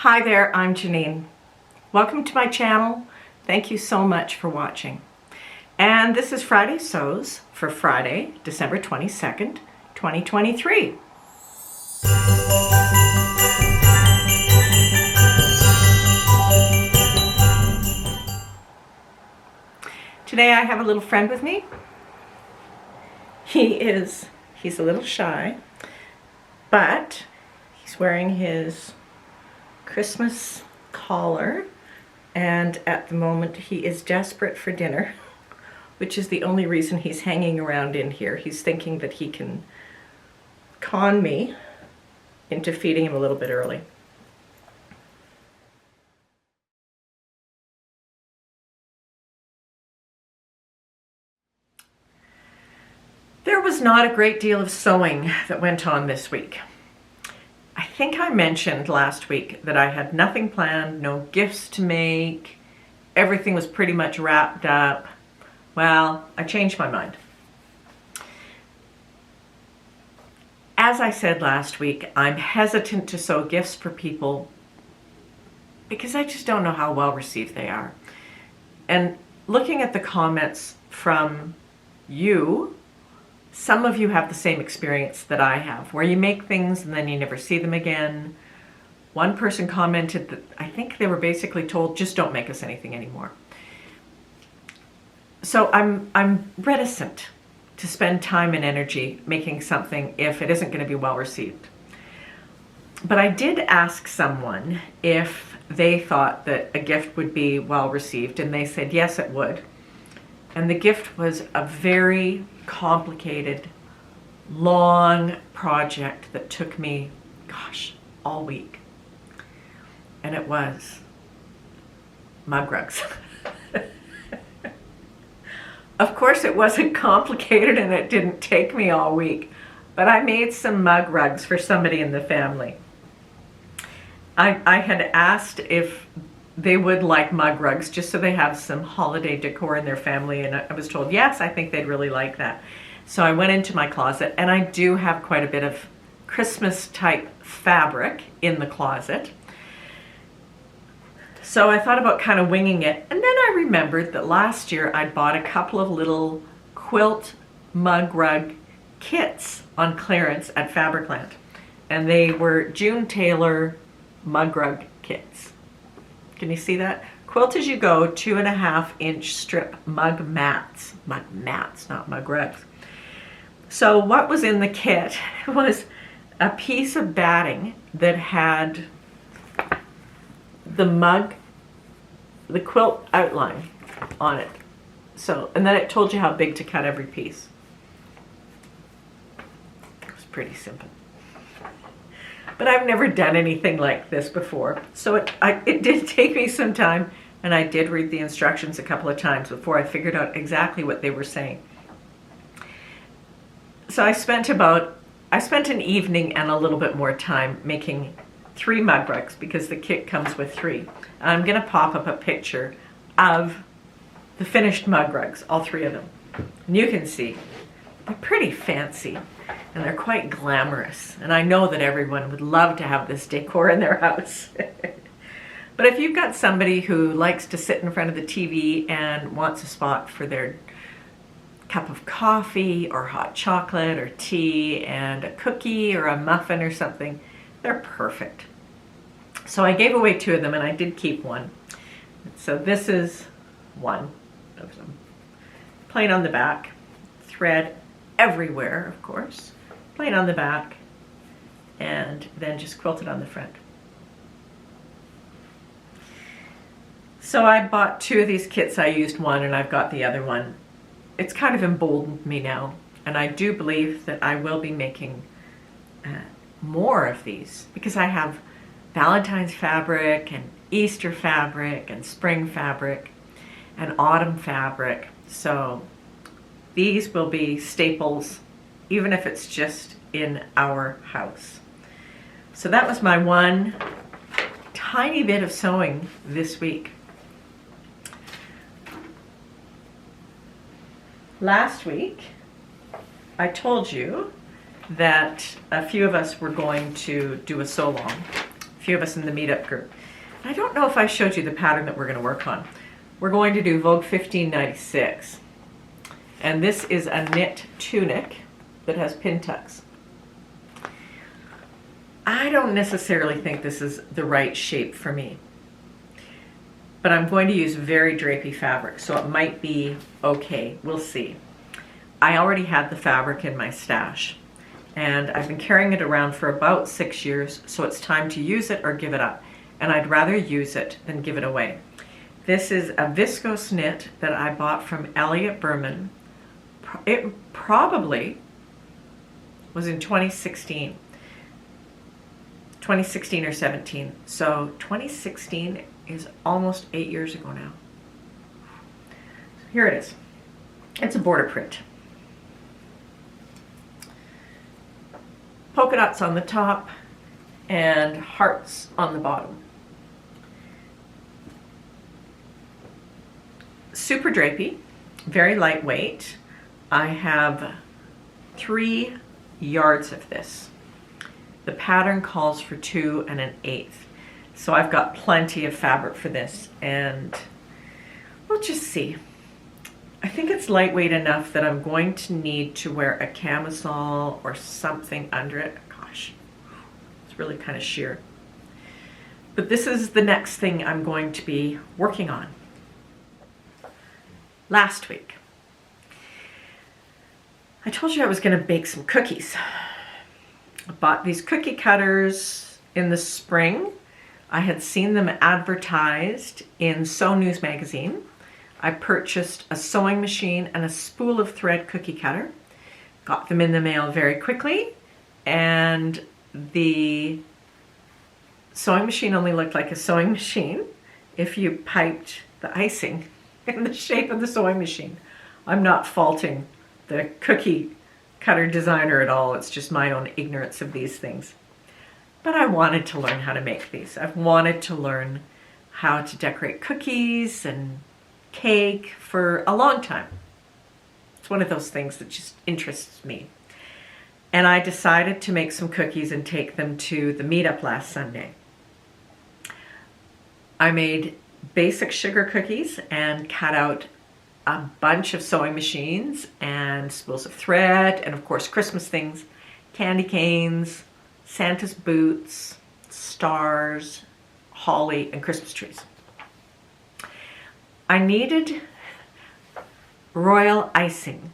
Hi there, I'm Janine. Welcome to my channel. Thank you so much for watching. And this is Friday Sews for Friday, December 22nd, 2023. Today I have a little friend with me. He's a little shy, but he's wearing his Christmas collar, and at the moment he is desperate for dinner, which is the only reason he's hanging around in here. He's thinking that he can con me into feeding him a little bit early. There was not a great deal of sewing that went on this week. I think I mentioned last week that I had nothing planned, no gifts to make, everything was pretty much wrapped up. Well, I changed my mind. As I said last week, I'm hesitant to sew gifts for people because I just don't know how well received they are. And looking at the comments from you, some of you have the same experience that I have, where you make things and then you never see them again. One person commented that I think they were basically told, just don't make us anything anymore. So I'm reticent to spend time and energy making something if it isn't going to be well received. But I did ask someone if they thought that a gift would be well received, and they said yes, it would. And the gift was a very complicated, long project that took me, gosh, all week. And it was mug rugs. Of course it wasn't complicated and it didn't take me all week, but I made some mug rugs for somebody in the family. I had asked if they would like mug rugs just so they have some holiday decor in their family, and I was told yes, I think they'd really like that. So I went into my closet, and I do have quite a bit of Christmas type fabric in the closet. So I thought about kind of winging it, and then I remembered that last year I'd bought a couple of little quilt mug rug kits on clearance at Fabricland, and they were June Taylor mug rug kits. Can you see that? Quilt as you go, 2.5 inch strip mug mats, not mug rugs. So what was in the kit was a piece of batting that had the quilt outline on it. So, and then it told you how big to cut every piece. It was pretty simple. But I've never done anything like this before. So it did take me some time, and I did read the instructions a couple of times before I figured out exactly what they were saying. So I spent an evening and a little bit more time making 3 mug rugs because the kit comes with 3. I'm gonna pop up a picture of the finished mug rugs, all 3 of them. And you can see, they're pretty fancy. And they're quite glamorous. And I know that everyone would love to have this decor in their house. But if you've got somebody who likes to sit in front of the TV and wants a spot for their cup of coffee or hot chocolate or tea and a cookie or a muffin or something, they're perfect. So I gave away 2 of them, and I did keep one. So this is one of them. Plain on the back, thread everywhere, of course. Plain on the back, and then just quilted on the front. So I bought 2 of these kits. I used one, and I've got the other one. It's kind of emboldened me now, and I do believe that I will be making more of these because I have Valentine's fabric and Easter fabric and spring fabric and autumn fabric. So these will be staples, even if it's just in our house. So that was my one tiny bit of sewing this week. Last week, I told you that a few of us were going to do a sew-along. A few of us in the meetup group. I don't know if I showed you the pattern that we're going to work on. We're going to do Vogue 1596. And this is a knit tunic that has pin tucks. I don't necessarily think this is the right shape for me, but I'm going to use very drapey fabric, so it might be okay. We'll see. I already had the fabric in my stash, and I've been carrying it around for about 6 years, so it's time to use it or give it up. And I'd rather use it than give it away. This is a viscose knit that I bought from Elliot Berman. It probably was in 2016 or 17. So 2016 is almost 8 years ago now. Here it is. It's a border print. Polka dots on the top and hearts on the bottom. Super drapey, very lightweight. I have 3 yards of this. The pattern calls for 2 1/8. So I've got plenty of fabric for this, and we'll just see. I think it's lightweight enough that I'm going to need to wear a camisole or something under it. Gosh, it's really kind of sheer. But this is the next thing I'm going to be working on. Last week, I told you I was going to bake some cookies. I bought these cookie cutters in the spring. I had seen them advertised in Sew News magazine. I purchased a sewing machine and a spool of thread cookie cutter. Got them in the mail very quickly, and the sewing machine only looked like a sewing machine if you piped the icing in the shape of the sewing machine. I'm not faulting the cookie cutter designer at all. It's just my own ignorance of these things. But I wanted to learn how to make these. I've wanted to learn how to decorate cookies and cake for a long time. It's one of those things that just interests me. And I decided to make some cookies and take them to the meetup last Sunday. I made basic sugar cookies and cut out a bunch of sewing machines and spools of thread, and of course Christmas things, candy canes, Santa's boots, stars, holly, and Christmas trees. I needed royal icing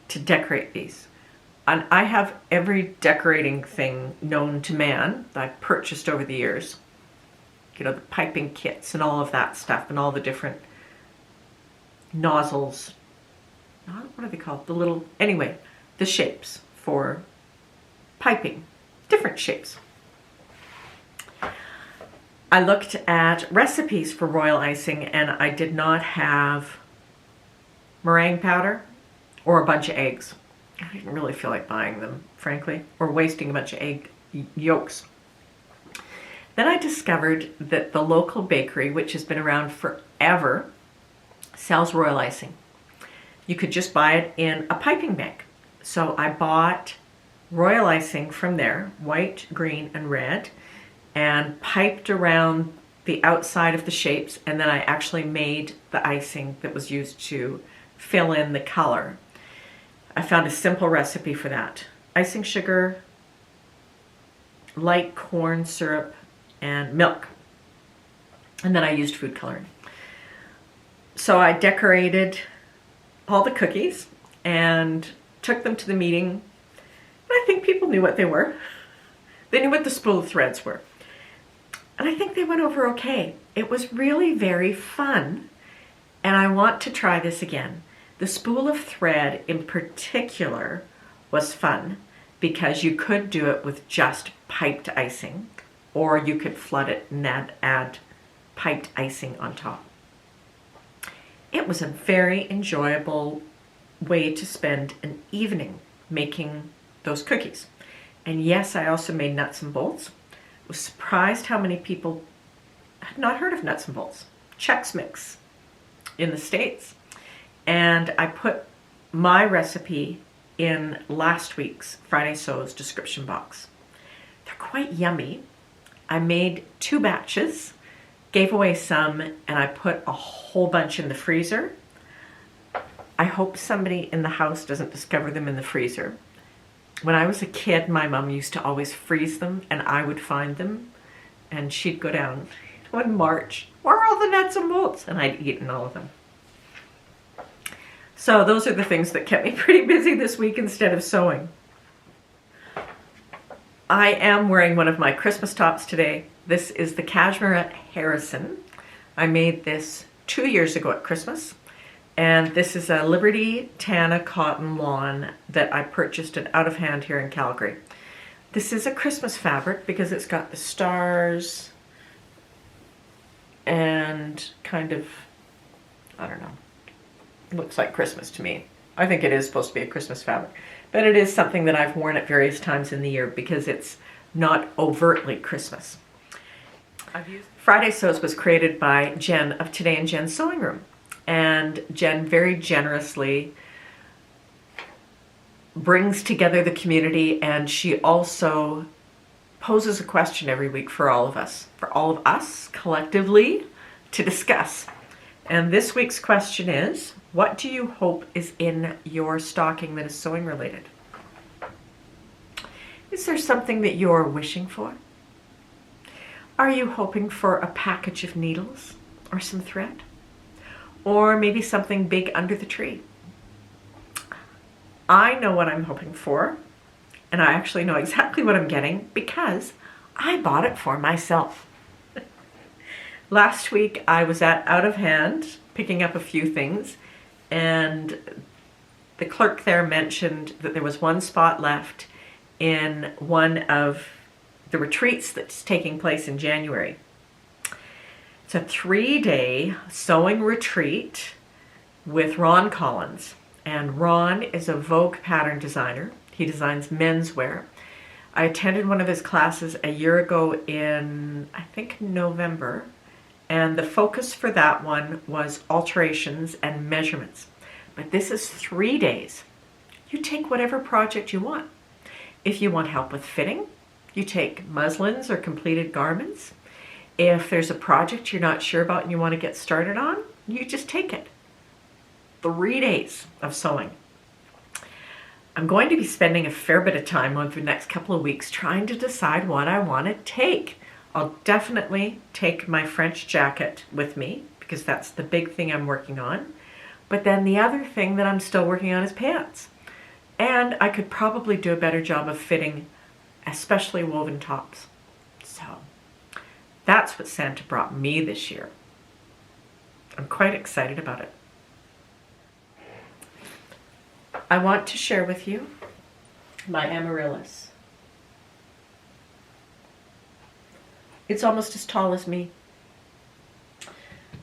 to decorate these. And I have every decorating thing known to man that I've purchased over the years. You know, the piping kits and all of that stuff, and all the different nozzles. What are they called? The little, anyway, the shapes for piping, different shapes. I looked at recipes for royal icing, and I did not have meringue powder or a bunch of eggs. I didn't really feel like buying them, frankly, or wasting a bunch of egg yolks. Then I discovered that the local bakery, which has been around forever, sells royal icing. You could just buy it in a piping bag. So I bought royal icing from there, white, green, and red, and piped around the outside of the shapes, and then I actually made the icing that was used to fill in the color. I found a simple recipe for that. Icing sugar, light corn syrup, and milk. And then I used food coloring. So I decorated all the cookies and took them to the meeting. And I think people knew what they were. They knew what the spool of threads were. And I think they went over okay. It was really very fun. And I want to try this again. The spool of thread in particular was fun because you could do it with just piped icing, or you could flood it and add piped icing on top. It was a very enjoyable way to spend an evening making those cookies. And yes, I also made nuts and bolts. I was surprised how many people had not heard of nuts and bolts. Chex Mix in the States. And I put my recipe in last week's Friday Sews description box. They're quite yummy. I made 2 batches, gave away some, and I put a whole bunch in the freezer. I hope somebody in the house doesn't discover them in the freezer. When I was a kid, my mom used to always freeze them, and I would find them, and she'd go down one March, where are all the nuts and bolts? And I'd eaten all of them. So those are the things that kept me pretty busy this week instead of sewing. I am wearing one of my Christmas tops today. This is the Cashmerette Harrison. I made this 2 years ago at Christmas. And this is a Liberty Tana cotton lawn that I purchased at Out of Hand here in Calgary. This is a Christmas fabric because it's got the stars and kind of, I don't know, it looks like Christmas to me. I think it is supposed to be a Christmas fabric. But it is something that I've worn at various times in the year because it's not overtly Christmas. Friday Sews was created by Jen of Today in Jen's Sewing Room. And Jen very generously brings together the community, and she also poses a question every week for all of us collectively to discuss. And this week's question is, what do you hope is in your stocking that is sewing related? Is there something that you're wishing for? Are you hoping for a package of needles or some thread? Or maybe something big under the tree? I know what I'm hoping for, and I actually know exactly what I'm getting because I bought it for myself. Last week I was at Out of Hand picking up a few things, and the clerk there mentioned that there was one spot left in one of the retreats that's taking place in January. It's a 3-day sewing retreat with Ron Collins. And Ron is a Vogue pattern designer. He designs menswear. I attended one of his classes a year ago in, I think, November. And the focus for that one was alterations and measurements. But this is 3 days. You take whatever project you want. If you want help with fitting, you take muslins or completed garments. If there's a project you're not sure about and you want to get started on, you just take it. 3 days of sewing. I'm going to be spending a fair bit of time over the next couple of weeks trying to decide what I want to take. I'll definitely take my French jacket with me because that's the big thing I'm working on. But then the other thing that I'm still working on is pants. And I could probably do a better job of fitting, especially woven tops. So that's what Santa brought me this year. I'm quite excited about it. I want to share with you my amaryllis. It's almost as tall as me.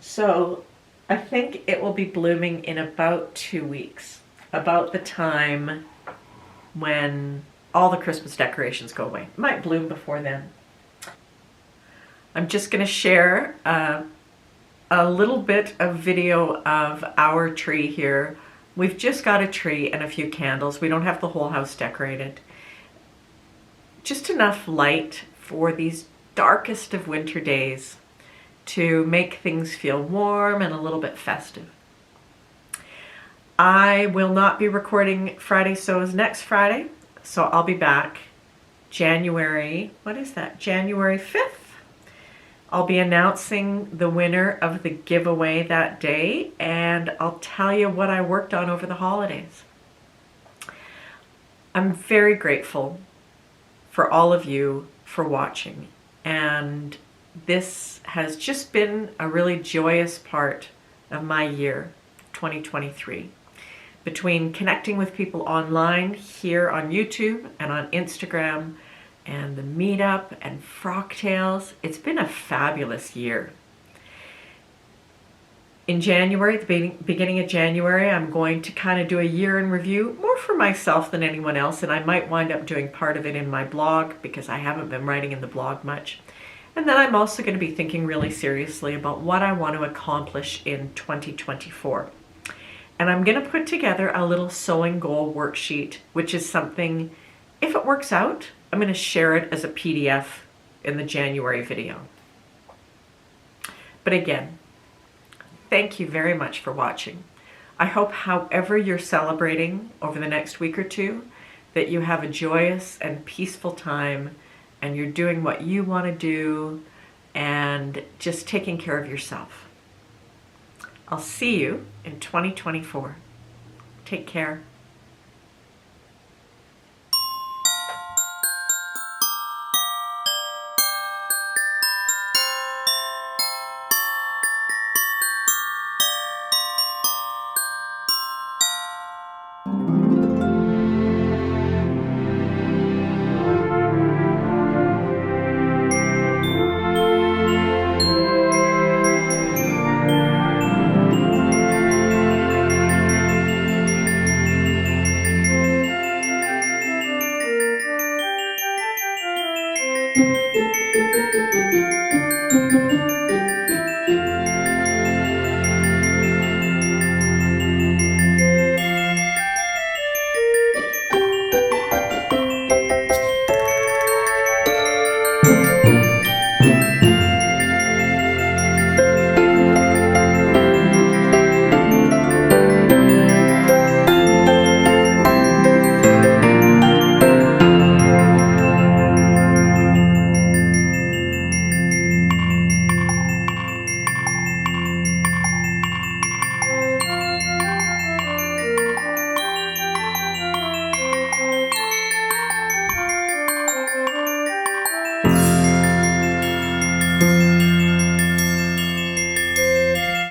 So I think it will be blooming in about 2 weeks, about the time when all the Christmas decorations go away. It might bloom before then. I'm just going to share a little bit of video of our tree here. We've just got a tree and a few candles. We don't have the whole house decorated. Just enough light for these darkest of winter days to make things feel warm and a little bit festive. I will not be recording Friday Sews next Friday, so I'll be back January 5th. I'll be announcing the winner of the giveaway that day, and I'll tell you what I worked on over the holidays. I'm very grateful for all of you for watching, and this has just been a really joyous part of my year, 2023. Between connecting with people online here on YouTube and on Instagram and the meetup and Frocktails, it's been a fabulous year. In January, the beginning of January, I'm going to kind of do a year in review, more for myself than anyone else, and I might wind up doing part of it in my blog because I haven't been writing in the blog much. And then I'm also going to be thinking really seriously about what I want to accomplish in 2024. And I'm going to put together a little sewing goal worksheet, which is something, if it works out, I'm going to share it as a PDF in the January video. But again, thank you very much for watching. I hope however you're celebrating over the next week or two, that you have a joyous and peaceful time and you're doing what you want to do and just taking care of yourself. I'll see you in 2024. Take care.